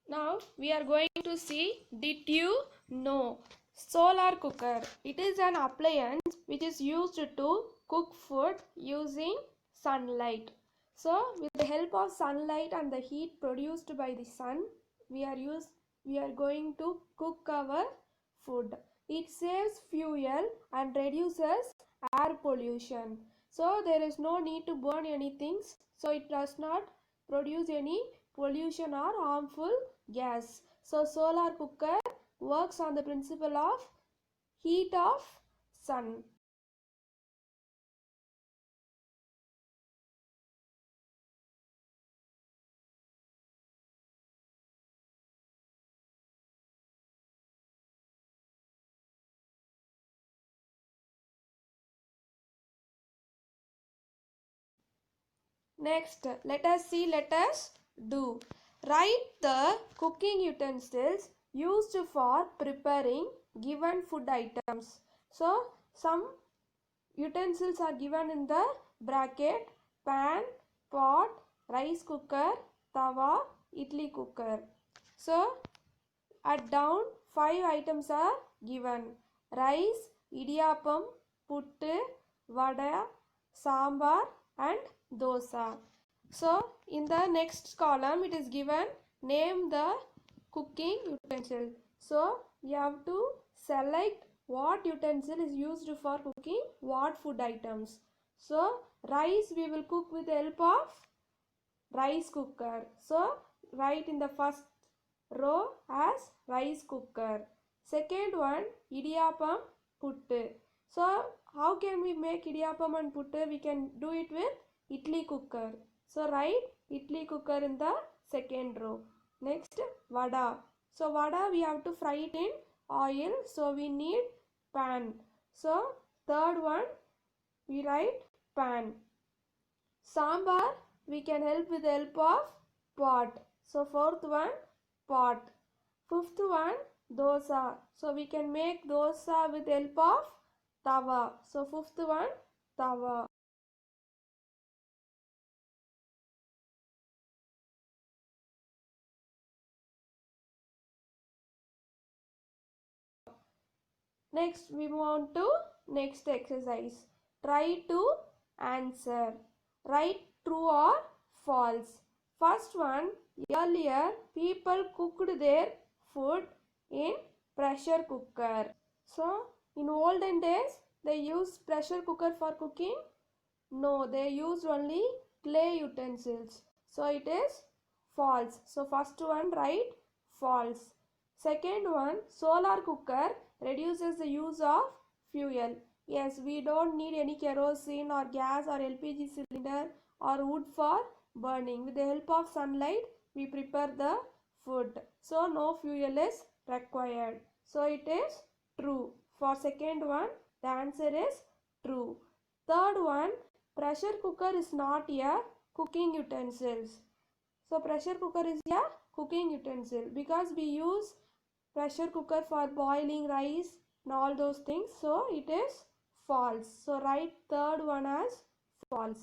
Now we are going to see, did you know? Solar cooker. It is an appliance which is used to cook food using sunlight. So with the help of sunlight and the heat produced by the sun, we are going to cook our food. It saves fuel and reduces air pollution. So there is no need to burn anything. So it does not produce any pollution or harmful gas. So solar cooker works on the principle of heat of sun. Next, let us do. Write the cooking utensils used for preparing given food items. So some utensils are given in the bracket: pan, pot, rice cooker, tawa, idli cooker. So at down 5 items are given: rice, idiyappam, puttu, vada, sambar and dosa. So in the next column it is given, name the cooking utensil. So you have to select what utensil is used for cooking what food items. So rice we will cook with the help of rice cooker. So write in the first row as rice cooker. Second one, idiyappam, puttu. So how can we make idiyappam and puttu? We can do it with idli cooker. So write idli cooker in the second row. Next, vada. So vada we have to fry it in oil. So we need pan. So third one we write pan. Sambar we can help with the help of pot. So fourth one, pot. Fifth one, dosa. So we can make dosa with the help of tawa. So fifth one, tawa. Next we move on to next exercise. Try to answer. Write true or false. First one, earlier people cooked their food in pressure cooker. So in olden days they used pressure cooker for cooking. No, they used only clay utensils. So it is false. So first one write false. Second one, solar cooker reduces the use of fuel. Yes, we don't need any kerosene or gas or LPG cylinder or wood for burning. With the help of sunlight, we prepare the food. So no fuel is required. So it is true. For second one, the answer is true. Third one, pressure cooker is not a cooking utensil. So pressure cooker is a cooking utensil because we use pressure cooker for boiling rice and all those things. So it is false. So write third one as false.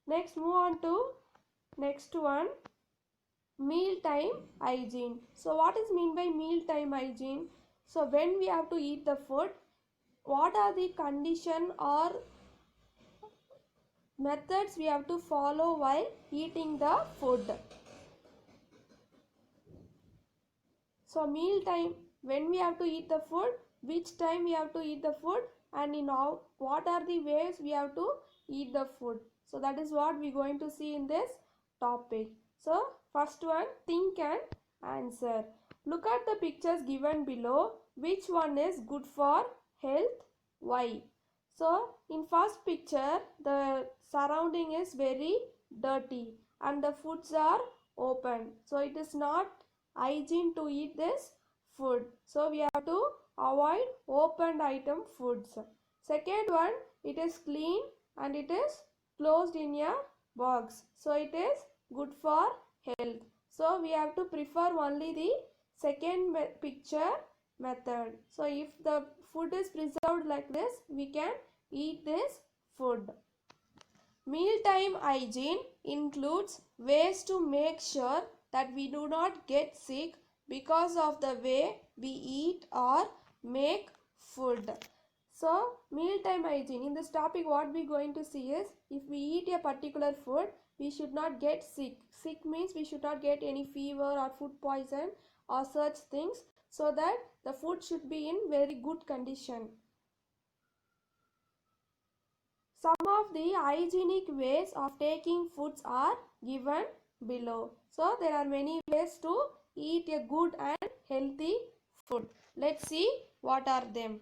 Next move on to next one, mealtime hygiene. So what is mean by mealtime hygiene? So when we have to eat the food, what are the condition or methods we have to follow while eating the food? So meal time, when we have to eat the food, which time we have to eat the food, and in how, what are the ways we have to eat the food. So that is what we are going to see in this topic. So first one, think and answer. Look at the pictures given below. Which one is good for health? Why? So in first picture, the surrounding is very dirty and the foods are open. So it is not hygiene to eat this food. So we have to avoid opened item foods. Second one, it is clean and it is closed in a box. So it is good for health. So we have to prefer only the second picture. method. So if the food is preserved like this, we can eat this food. Mealtime hygiene includes ways to make sure that we do not get sick because of the way we eat or make food. So mealtime hygiene, in this topic what we are going to see is, if we eat a particular food, we should not get sick. Sick means we should not get any fever or food poison or such things, so that the food should be in very good condition. Some of the hygienic ways of taking foods are given below. So there are many ways to eat a good and healthy food. Let's see what are them.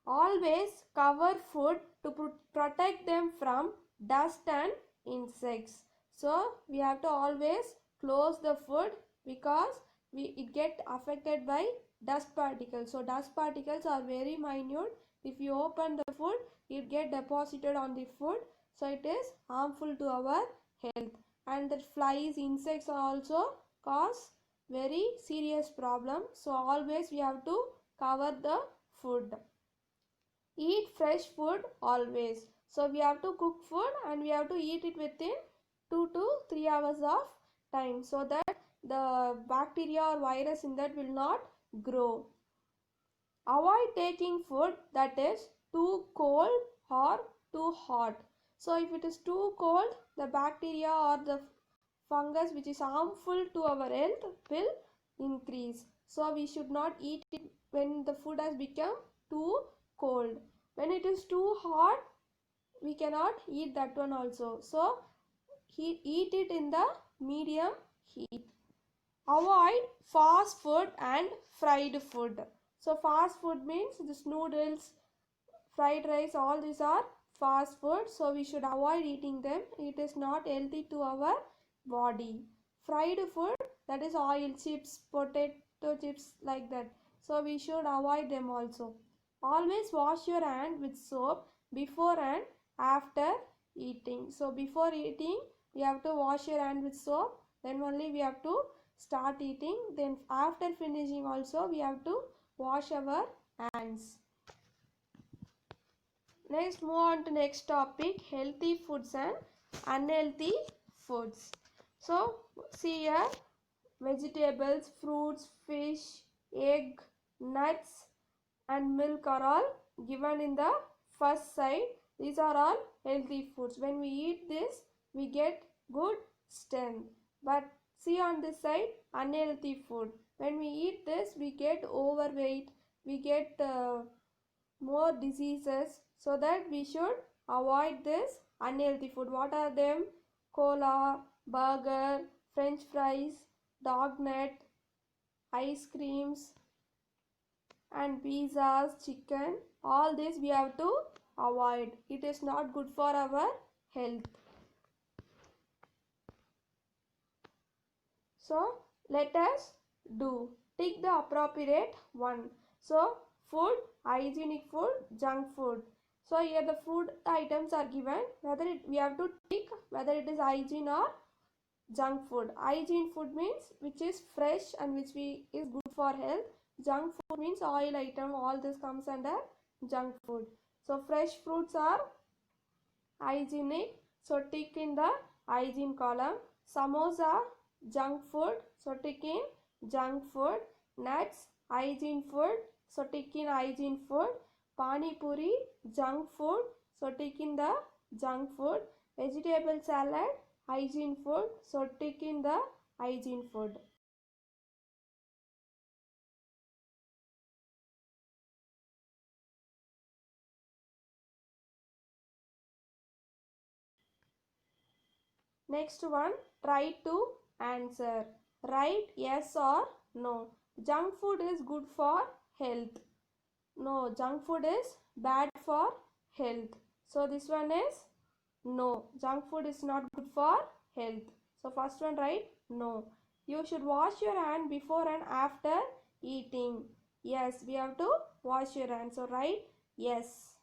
Always cover food to protect them from dust and insects. So we have to always close the food, because it get affected by dust particles. So dust particles are very minute. If you open the food, it get deposited on the food, so it is harmful to our health. And the flies, insects also cause very serious problem. So always we have to cover the food. Eat fresh food always. So we have to cook food and we have to eat it within 2 to 3 hours of time, so that the bacteria or virus in that will not grow. Avoid taking food that is too cold or too hot. So if it is too cold, the bacteria or the fungus which is harmful to our health will increase. So we should not eat it when the food has become too cold. When it is too hot, we cannot eat that one also. So eat it in the medium heat. Avoid fast food and fried food. So fast food means this noodles, fried rice, all these are fast food. So we should avoid eating them. It is not healthy to our body. Fried food, that is oil chips, potato chips, like that. So we should avoid them also. Always wash your hand with soap before and after eating. So before eating, we have to wash your hand with soap. Then only we have to start eating. Then after finishing also, we have to wash our hands. Next, move on to next topic, healthy foods and unhealthy foods. So see here, vegetables, fruits, fish, egg, nuts and milk are all given in the first side. These are all healthy foods. When we eat this, we get good strength. But see on this side, unhealthy food. When we eat this, we get overweight, we get more diseases. So that we should avoid this unhealthy food. What are them? Cola, burger, french fries, dog nut, ice creams and pizzas, chicken. All this we have to avoid. It is not good for our health. So let us do. Tick the appropriate one. So food, hygienic food, junk food. So here the food items are given. We have to tick whether it is hygiene or junk food. Hygiene food means which is fresh and which is good for health. Junk food means oil item. All this comes under junk food. So fresh fruits are hygienic. So tick in the hygiene column. Samosa, junk food. So tick in junk food. Nuts, hygiene food. So tick in hygiene food. Pani puri, junk food. So tick in the junk food. Vegetable salad, hygiene food. So tick in the hygiene food. Next one, try to answer. Write yes or no. Junk food is good for health. No, junk food is bad for health. So this one is no. Junk food is not good for health. So first one, write no. You should wash your hand before and after eating. Yes, we have to wash your hands. So write yes.